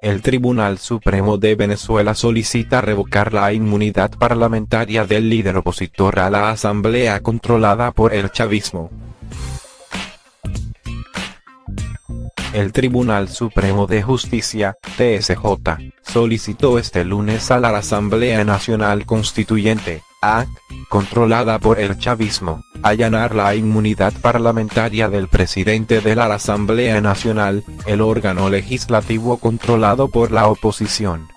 El Tribunal Supremo de Venezuela solicita revocar la inmunidad parlamentaria del líder opositor a la asamblea controlada por el chavismo. El Tribunal Supremo de Justicia, TSJ, solicitó este lunes a la Asamblea Nacional Constituyente, ANC, controlada por el chavismo, allanar la inmunidad parlamentaria del presidente de la Asamblea Nacional, el órgano legislativo controlado por la oposición.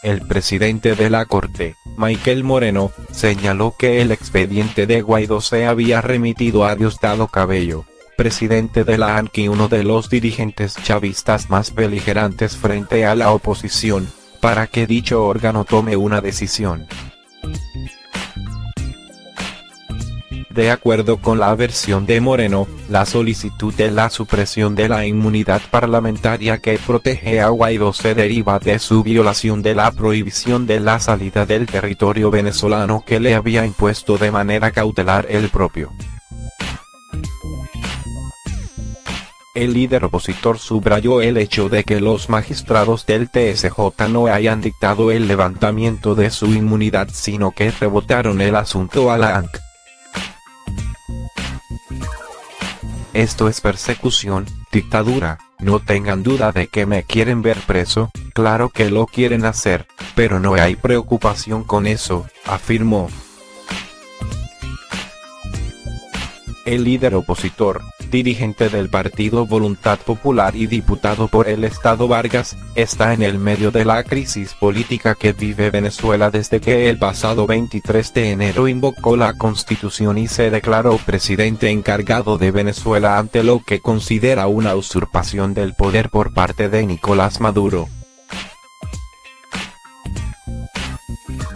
El presidente de la Corte, Michael Moreno, señaló que el expediente de Guaidó se había remitido a Diosdado Cabello, presidente de la ANC y uno de los dirigentes chavistas más beligerantes frente a la oposición, para que dicho órgano tome una decisión. De acuerdo con la versión de Moreno, la solicitud de la supresión de la inmunidad parlamentaria que protege a Guaidó se deriva de su violación de la prohibición de la salida del territorio venezolano que le había impuesto de manera cautelar el propio. El líder opositor subrayó el hecho de que los magistrados del TSJ no hayan dictado el levantamiento de su inmunidad sino que rebotaron el asunto a la ANC. Esto es persecución, dictadura, no tengan duda de que me quieren ver preso, claro que lo quieren hacer, pero no hay preocupación con eso, afirmó. El líder opositor, dirigente del partido Voluntad Popular y diputado por el estado Vargas, está en el medio de la crisis política que vive Venezuela desde que el pasado 23 de enero invocó la Constitución y se declaró presidente encargado de Venezuela ante lo que considera una usurpación del poder por parte de Nicolás Maduro.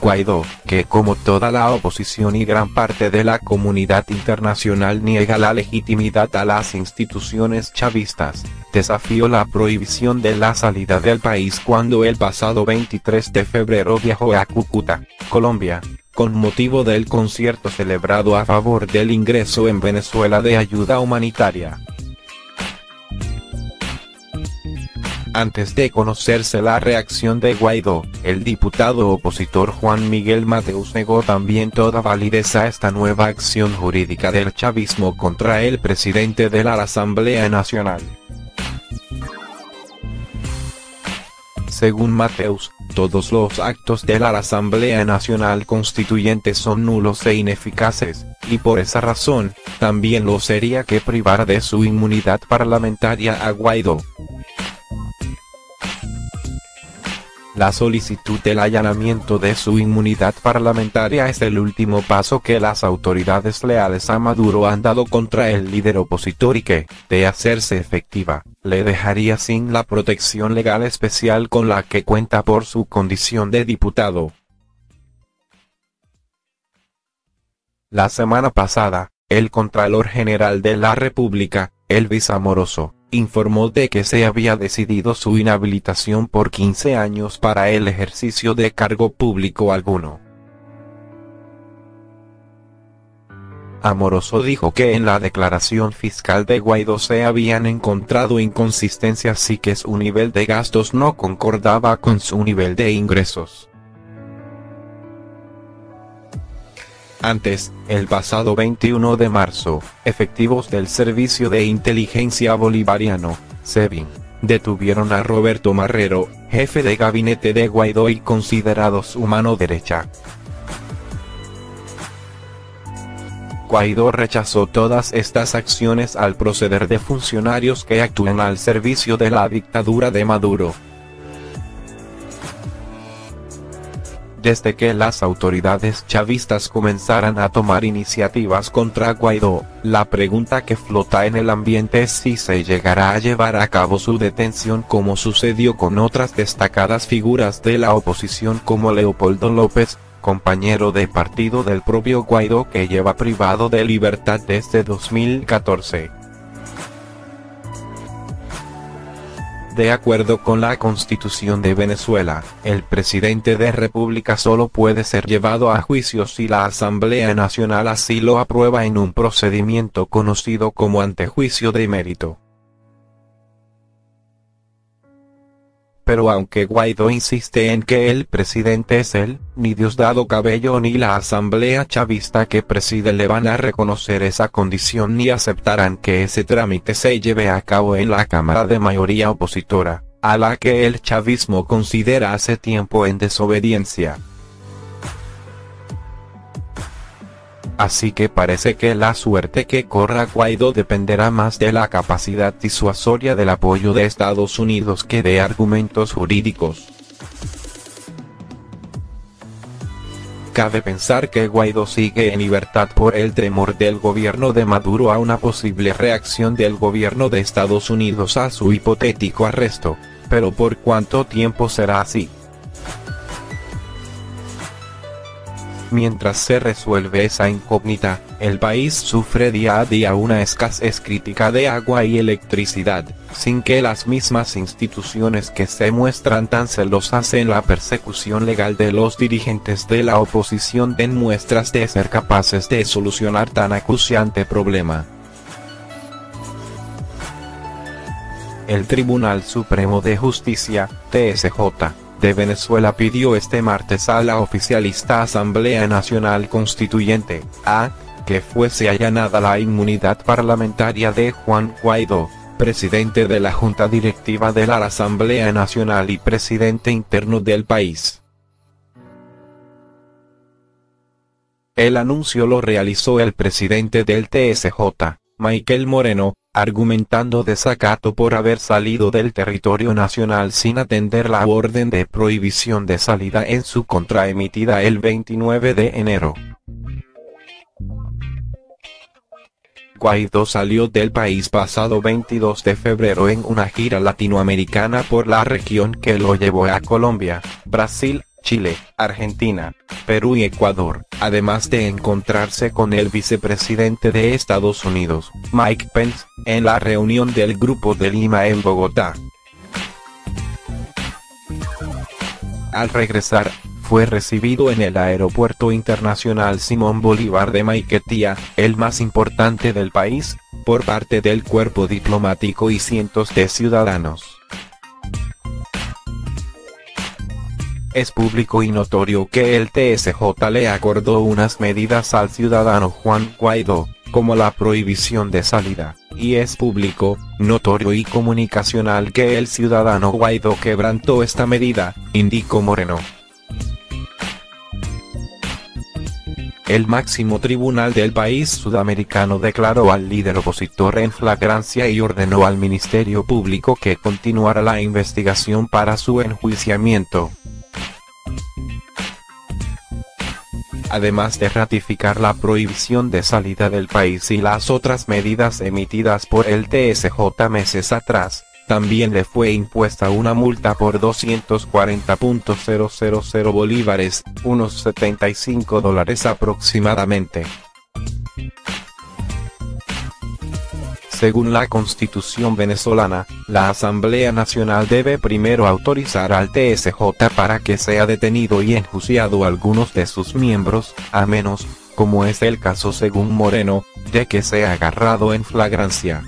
Guaidó, que como toda la oposición y gran parte de la comunidad internacional niega la legitimidad a las instituciones chavistas, desafió la prohibición de la salida del país cuando el pasado 23 de febrero viajó a Cúcuta, Colombia, con motivo del concierto celebrado a favor del ingreso en Venezuela de ayuda humanitaria. Antes de conocerse la reacción de Guaidó, el diputado opositor Juan Miguel Mateus negó también toda validez a esta nueva acción jurídica del chavismo contra el presidente de la Asamblea Nacional. Según Mateus, todos los actos de la Asamblea Nacional Constituyente son nulos e ineficaces, y por esa razón, también lo sería que privar de su inmunidad parlamentaria a Guaidó. La solicitud del allanamiento de su inmunidad parlamentaria es el último paso que las autoridades leales a Maduro han dado contra el líder opositor y que, de hacerse efectiva, le dejaría sin la protección legal especial con la que cuenta por su condición de diputado. La semana pasada, el Contralor General de la República, Elvis Amoroso, informó de que se había decidido su inhabilitación por 15 años para el ejercicio de cargo público alguno. Amoroso dijo que en la declaración fiscal de Guaidó se habían encontrado inconsistencias y que su nivel de gastos no concordaba con su nivel de ingresos. Antes, el pasado 21 de marzo, efectivos del Servicio de Inteligencia Bolivariano, SEBIN, detuvieron a Roberto Marrero, jefe de gabinete de Guaidó y considerado su mano derecha. Guaidó rechazó todas estas acciones al proceder de funcionarios que actúan al servicio de la dictadura de Maduro. Desde que las autoridades chavistas comenzaran a tomar iniciativas contra Guaidó, la pregunta que flota en el ambiente es si se llegará a llevar a cabo su detención como sucedió con otras destacadas figuras de la oposición como Leopoldo López, compañero de partido del propio Guaidó que lleva privado de libertad desde 2014. De acuerdo con la Constitución de Venezuela, el presidente de República solo puede ser llevado a juicio si la Asamblea Nacional así lo aprueba en un procedimiento conocido como antejuicio de mérito. Pero aunque Guaidó insiste en que el presidente es él, ni Diosdado Cabello ni la asamblea chavista que preside le van a reconocer esa condición ni aceptarán que ese trámite se lleve a cabo en la Cámara de mayoría opositora, a la que el chavismo considera hace tiempo en desobediencia. Así que parece que la suerte que corra Guaidó dependerá más de la capacidad disuasoria del apoyo de Estados Unidos que de argumentos jurídicos. Cabe pensar que Guaidó sigue en libertad por el temor del gobierno de Maduro a una posible reacción del gobierno de Estados Unidos a su hipotético arresto, pero ¿por cuánto tiempo será así? Mientras se resuelve esa incógnita, el país sufre día a día una escasez crítica de agua y electricidad, sin que las mismas instituciones que se muestran tan celosas en la persecución legal de los dirigentes de la oposición den muestras de ser capaces de solucionar tan acuciante problema. El Tribunal Supremo de Justicia, TSJ, de Venezuela pidió este martes a la oficialista Asamblea Nacional Constituyente, (ANC), que fuese allanada la inmunidad parlamentaria de Juan Guaidó, presidente de la Junta Directiva de la Asamblea Nacional y presidente interno del país. El anuncio lo realizó el presidente del TSJ, Michael Moreno, argumentando desacato por haber salido del territorio nacional sin atender la orden de prohibición de salida en su contra emitida el 29 de enero. Guaidó salió del país pasado 22 de febrero en una gira latinoamericana por la región que lo llevó a Colombia, Brasil, Chile, Argentina, Perú y Ecuador, además de encontrarse con el vicepresidente de Estados Unidos, Mike Pence, en la reunión del Grupo de Lima en Bogotá. Al regresar, fue recibido en el Aeropuerto Internacional Simón Bolívar de Maiquetía, el más importante del país, por parte del cuerpo diplomático y cientos de ciudadanos. Es público y notorio que el TSJ le acordó unas medidas al ciudadano Juan Guaidó, como la prohibición de salida, y es público, notorio y comunicacional que el ciudadano Guaidó quebrantó esta medida, indicó Moreno. El máximo tribunal del país sudamericano declaró al líder opositor en flagrancia y ordenó al Ministerio Público que continuara la investigación para su enjuiciamiento. Además de ratificar la prohibición de salida del país y las otras medidas emitidas por el TSJ meses atrás, también le fue impuesta una multa por 240.000 bolívares, unos $75 aproximadamente. Según la Constitución venezolana, la Asamblea Nacional debe primero autorizar al TSJ para que sea detenido y enjuiciado algunos de sus miembros, a menos, como es el caso según Moreno, de que sea agarrado en flagrancia.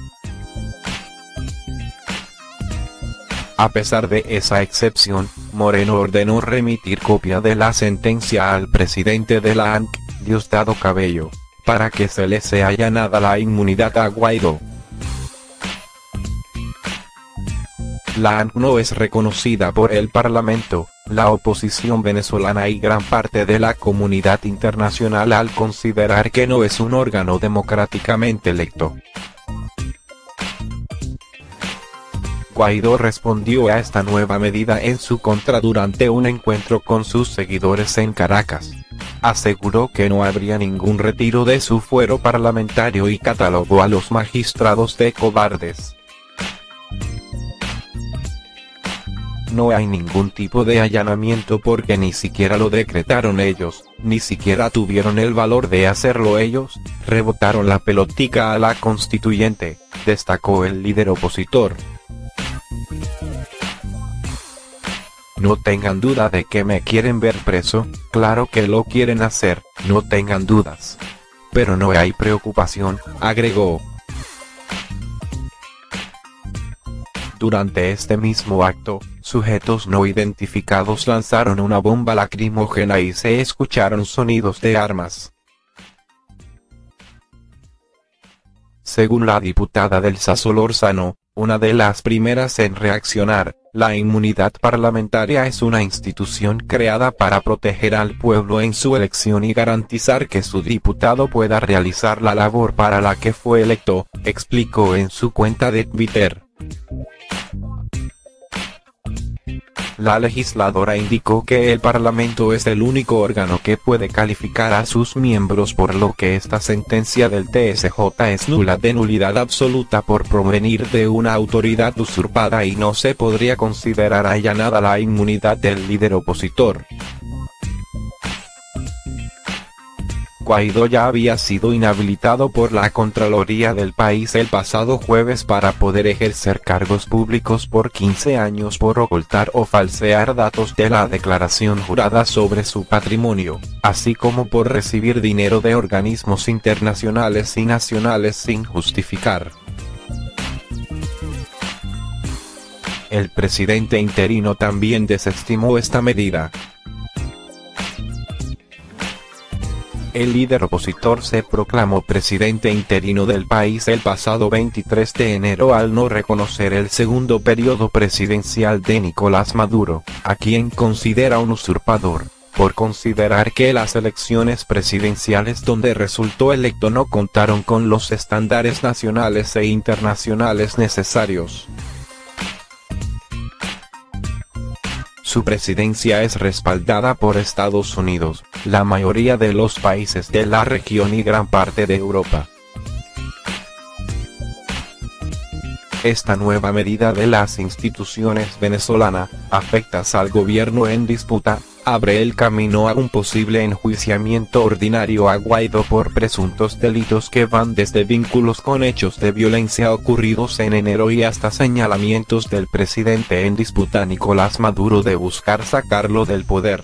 A pesar de esa excepción, Moreno ordenó remitir copia de la sentencia al presidente de la ANC, Diosdado Cabello, para que se le sea allanada la inmunidad a Guaidó. La ANC no es reconocida por el Parlamento, la oposición venezolana y gran parte de la comunidad internacional al considerar que no es un órgano democráticamente electo. Guaidó respondió a esta nueva medida en su contra durante un encuentro con sus seguidores en Caracas. Aseguró que no habría ningún retiro de su fuero parlamentario y catalogó a los magistrados de cobardes. No hay ningún tipo de allanamiento porque ni siquiera lo decretaron ellos, ni siquiera tuvieron el valor de hacerlo ellos, rebotaron la pelotica a la constituyente, destacó el líder opositor. No tengan duda de que me quieren ver preso, claro que lo quieren hacer, no tengan dudas. Pero no hay preocupación, agregó. Durante este mismo acto, sujetos no identificados lanzaron una bomba lacrimógena y se escucharon sonidos de armas. Según la diputada Delsa Solórzano, una de las primeras en reaccionar, la inmunidad parlamentaria es una institución creada para proteger al pueblo en su elección y garantizar que su diputado pueda realizar la labor para la que fue electo, explicó en su cuenta de Twitter. La legisladora indicó que el Parlamento es el único órgano que puede calificar a sus miembros, por lo que esta sentencia del TSJ es nula de nulidad absoluta por provenir de una autoridad usurpada y no se podría considerar allanada la inmunidad del líder opositor. Guaidó ya había sido inhabilitado por la Contraloría del país el pasado jueves para poder ejercer cargos públicos por 15 años por ocultar o falsear datos de la declaración jurada sobre su patrimonio, así como por recibir dinero de organismos internacionales y nacionales sin justificar. El presidente interino también desestimó esta medida. El líder opositor se proclamó presidente interino del país el pasado 23 de enero al no reconocer el segundo periodo presidencial de Nicolás Maduro, a quien considera un usurpador, por considerar que las elecciones presidenciales donde resultó electo no contaron con los estándares nacionales e internacionales necesarios. Su presidencia es respaldada por Estados Unidos, la mayoría de los países de la región y gran parte de Europa. Esta nueva medida de las instituciones venezolanas, afectas al gobierno en disputa, abre el camino a un posible enjuiciamiento ordinario a Guaidó por presuntos delitos que van desde vínculos con hechos de violencia ocurridos en enero y hasta señalamientos del presidente en disputa Nicolás Maduro de buscar sacarlo del poder.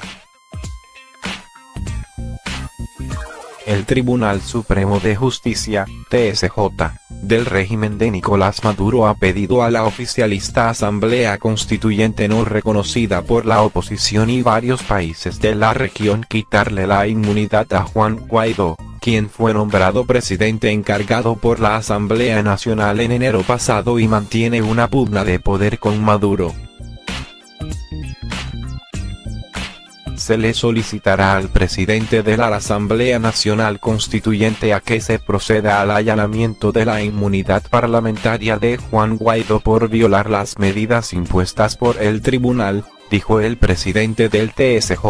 El Tribunal Supremo de Justicia, TSJ, del régimen de Nicolás Maduro ha pedido a la oficialista Asamblea Constituyente no reconocida por la oposición y varios países de la región quitarle la inmunidad a Juan Guaidó, quien fue nombrado presidente encargado por la Asamblea Nacional en enero pasado y mantiene una pugna de poder con Maduro. Se le solicitará al presidente de la Asamblea Nacional Constituyente a que se proceda al allanamiento de la inmunidad parlamentaria de Juan Guaidó por violar las medidas impuestas por el tribunal, dijo el presidente del TSJ,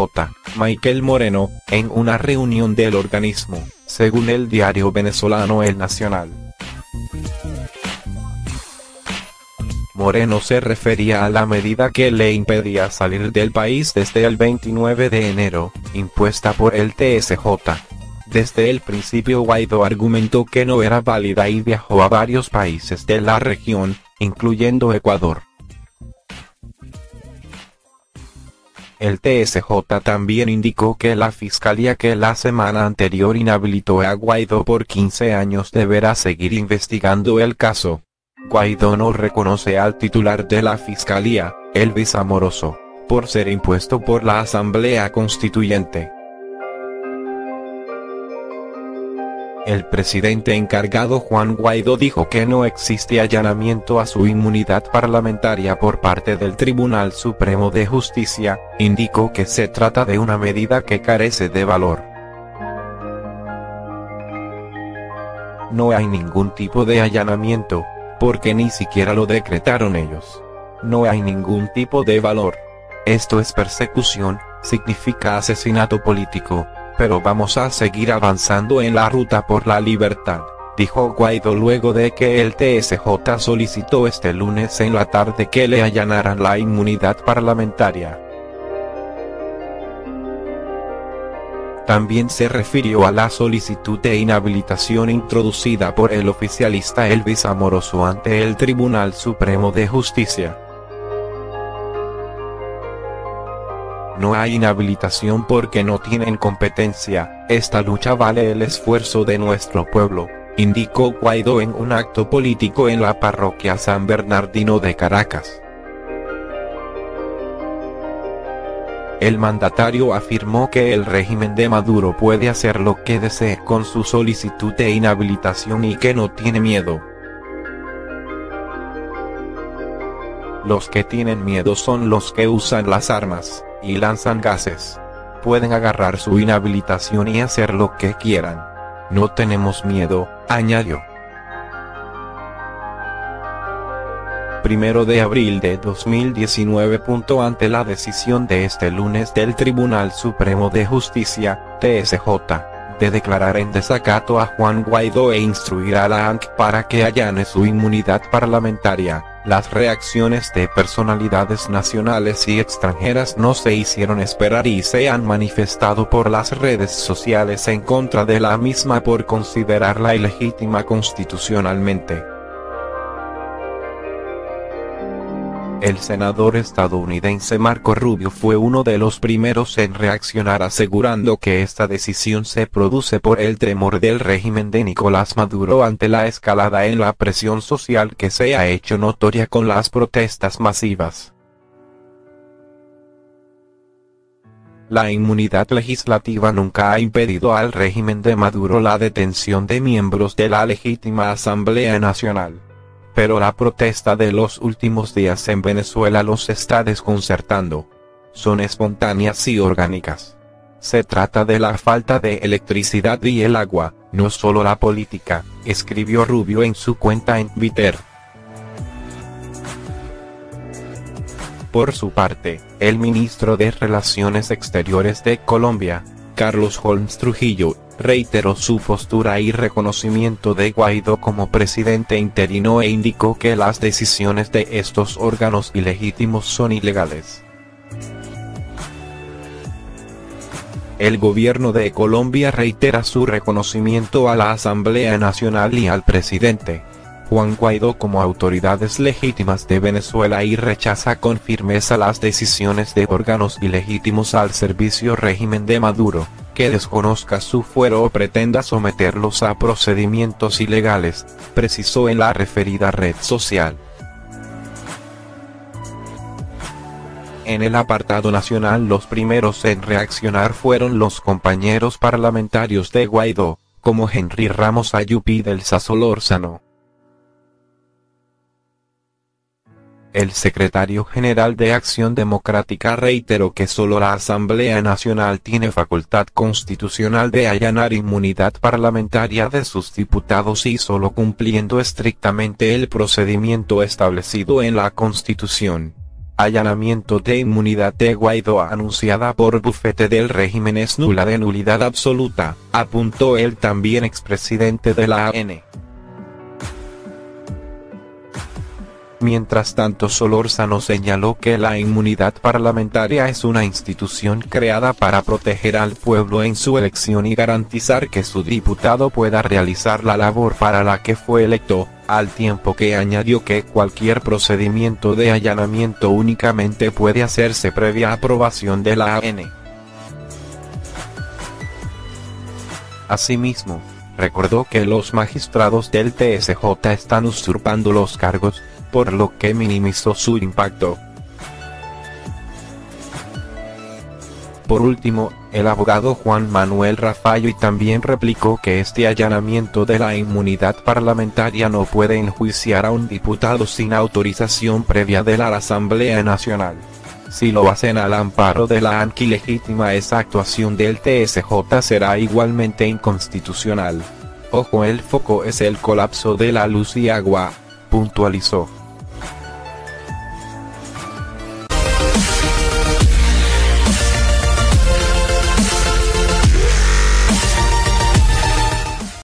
Michael Moreno, en una reunión del organismo, según el diario venezolano El Nacional. Moreno se refería a la medida que le impedía salir del país desde el 29 de enero, impuesta por el TSJ. Desde el principio Guaidó argumentó que no era válida y viajó a varios países de la región, incluyendo Ecuador. El TSJ también indicó que la fiscalía que la semana anterior inhabilitó a Guaidó por 15 años deberá seguir investigando el caso. Guaidó no reconoce al titular de la fiscalía, Elvis Amoroso, por ser impuesto por la Asamblea Constituyente. El presidente encargado Juan Guaidó dijo que no existe allanamiento a su inmunidad parlamentaria por parte del Tribunal Supremo de Justicia, indicó que se trata de una medida que carece de valor. No hay ningún tipo de allanamiento, porque ni siquiera lo decretaron ellos. No hay ningún tipo de valor. Esto es persecución, significa asesinato político, pero vamos a seguir avanzando en la ruta por la libertad, dijo Guaidó luego de que el TSJ solicitó este lunes en la tarde que le allanaran la inmunidad parlamentaria. También se refirió a la solicitud de inhabilitación introducida por el oficialista Elvis Amoroso ante el Tribunal Supremo de Justicia. No hay inhabilitación porque no tienen competencia, esta lucha vale el esfuerzo de nuestro pueblo, indicó Guaidó en un acto político en la parroquia San Bernardino de Caracas. El mandatario afirmó que el régimen de Maduro puede hacer lo que desee con su solicitud de inhabilitación y que no tiene miedo. Los que tienen miedo son los que usan las armas y lanzan gases. Pueden agarrar su inhabilitación y hacer lo que quieran. No tenemos miedo, añadió. 1 de abril de 2019. Ante la decisión de este lunes del Tribunal Supremo de Justicia, TSJ, de declarar en desacato a Juan Guaidó e instruir a la ANC para que allane su inmunidad parlamentaria, las reacciones de personalidades nacionales y extranjeras no se hicieron esperar y se han manifestado por las redes sociales en contra de la misma por considerarla ilegítima constitucionalmente. El senador estadounidense Marco Rubio fue uno de los primeros en reaccionar asegurando que esta decisión se produce por el temor del régimen de Nicolás Maduro ante la escalada en la presión social que se ha hecho notoria con las protestas masivas. La inmunidad legislativa nunca ha impedido al régimen de Maduro la detención de miembros de la legítima Asamblea Nacional. Pero la protesta de los últimos días en Venezuela los está desconcertando. Son espontáneas y orgánicas. Se trata de la falta de electricidad y el agua, no solo la política, escribió Rubio en su cuenta en Twitter. Por su parte, el ministro de Relaciones Exteriores de Colombia, Carlos Holmes Trujillo, reiteró su postura y reconocimiento de Guaidó como presidente interino e indicó que las decisiones de estos órganos ilegítimos son ilegales. El gobierno de Colombia reitera su reconocimiento a la Asamblea Nacional y al presidente Juan Guaidó como autoridades legítimas de Venezuela y rechaza con firmeza las decisiones de órganos ilegítimos al servicio régimen de Maduro, que desconozca su fuero o pretenda someterlos a procedimientos ilegales, precisó en la referida red social. En el apartado nacional los primeros en reaccionar fueron los compañeros parlamentarios de Guaidó, como Henry Ramos Ayupi d'Elsa Solórzano. El secretario general de Acción Democrática reiteró que solo la Asamblea Nacional tiene facultad constitucional de allanar inmunidad parlamentaria de sus diputados y solo cumpliendo estrictamente el procedimiento establecido en la Constitución. Allanamiento de inmunidad de Guaidó anunciada por bufete del régimen es nula de nulidad absoluta, apuntó el también expresidente de la AN. Mientras tanto Solórzano señaló que la inmunidad parlamentaria es una institución creada para proteger al pueblo en su elección y garantizar que su diputado pueda realizar la labor para la que fue electo, al tiempo que añadió que cualquier procedimiento de allanamiento únicamente puede hacerse previa aprobación de la AN. Asimismo, recordó que los magistrados del TSJ están usurpando los cargos, por lo que minimizó su impacto. Por último, el abogado Juan Manuel Raffaello también replicó que este allanamiento de la inmunidad parlamentaria no puede enjuiciar a un diputado sin autorización previa de la Asamblea Nacional. Si lo hacen al amparo de la ANC ilegítima, esa actuación del TSJ será igualmente inconstitucional. Ojo, el foco es el colapso de la luz y agua, puntualizó.